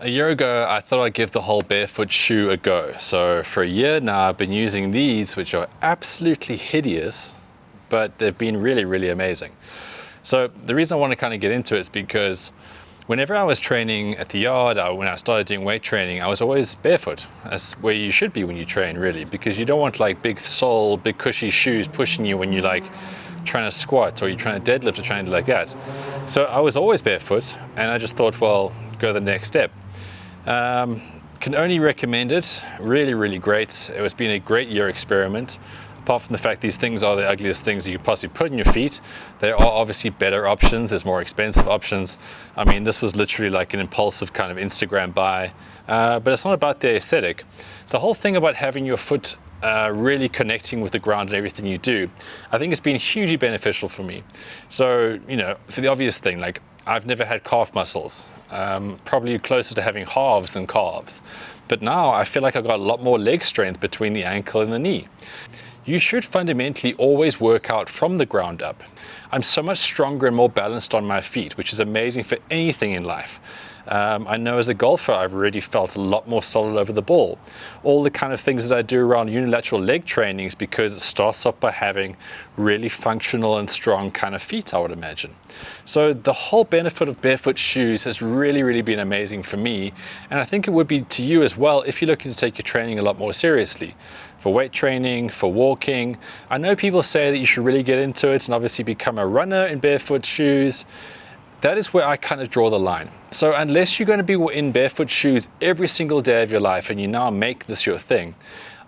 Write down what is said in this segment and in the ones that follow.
A year ago, I thought I'd give the whole barefoot shoe a go. So for a year now, I've been using these, which are absolutely hideous, but they've been really, really amazing. So the reason I want to kind of get into it is because whenever I was training at the yard, when I started doing weight training, I was always barefoot. That's where you should be when you train, really, because you don't want like big sole, big cushy shoes pushing you when you're like trying to squat or you're trying to deadlift or trying to do like that. So I was always barefoot, and I just thought, well, go the next step. Can only recommend it. Really, really great. It has been a great year experiment. Apart from the fact these things are the ugliest things you could possibly put in your feet, there are obviously better options. There's more expensive options. I mean, this was literally like an impulsive kind of Instagram buy, but it's not about the aesthetic. The whole thing about having your foot really connecting with the ground and everything you do, I think it's been hugely beneficial for me. So, you know, for the obvious thing, like I've never had calf muscles. Probably closer to having halves than calves. But now I feel like I've got a lot more leg strength between the ankle and the knee. You should fundamentally always work out from the ground up. I'm so much stronger and more balanced on my feet, which is amazing for anything in life. I know as a golfer, I've already felt a lot more solid over the ball. All the kind of things that I do around unilateral leg training is because it starts off by having really functional and strong kind of feet, I would imagine. So the whole benefit of barefoot shoes has really, really been amazing for me. And I think it would be to you as well if you're looking to take your training a lot more seriously. For weight training, for walking. I know people say that you should really get into it and obviously become a runner in barefoot shoes. That is where I kind of draw the line. So unless you're going to be in barefoot shoes every single day of your life and you now make this your thing,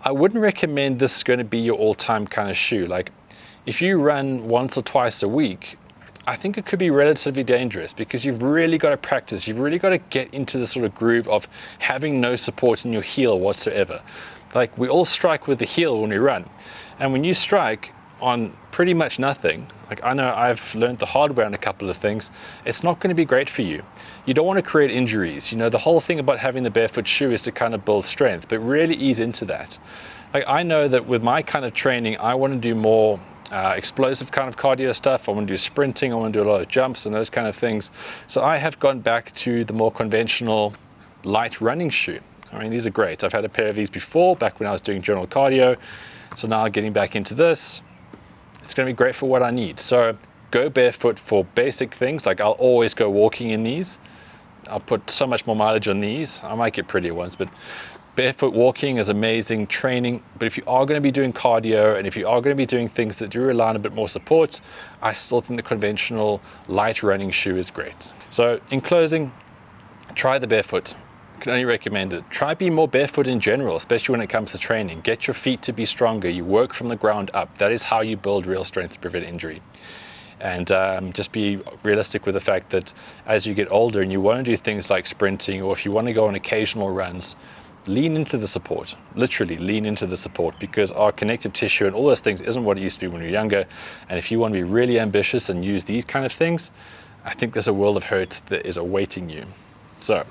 I wouldn't recommend this is going to be your all-time kind of shoe. Like if you run once or twice a week, I think it could be relatively dangerous because you've really got to practice. You've really got to get into the sort of groove of having no support in your heel whatsoever. Like we all strike with the heel when we run. And when you strike on pretty much nothing, like I know I've learned the hard way on a couple of things, it's not going to be great for you. You don't want to create injuries. You know, the whole thing about having the barefoot shoe is to kind of build strength, but really ease into that. Like I know that with my kind of training, I want to do more explosive kind of cardio stuff. I want to do sprinting. I want to do a lot of jumps and those kind of things. So I have gone back to the more conventional light running shoe. I mean, these are great. I've had a pair of these before, back when I was doing general cardio. So now getting back into this, it's going to be great for what I need. So go barefoot for basic things. Like I'll always go walking in these. I'll put so much more mileage on these. I might get prettier ones, but barefoot walking is amazing training. But if you are going to be doing cardio and if you are going to be doing things that do rely on a bit more support, I still think the conventional light running shoe is great. So in closing, try the barefoot. I can only recommend it. Try being more barefoot in general, especially when it comes to training. Get your feet to be stronger. You work from the ground up. That is how you build real strength to prevent injury. And just be realistic with the fact that as you get older and you want to do things like sprinting, or if you want to go on occasional runs, lean into the support. Literally lean into the support, because our connective tissue and all those things isn't what it used to be when we were younger. And if you want to be really ambitious and use these kind of things, I think there's a world of hurt that is awaiting you. So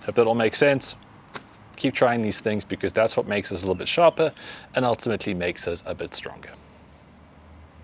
hope that all makes sense. Keep trying these things because that's what makes us a little bit sharper and ultimately makes us a bit stronger.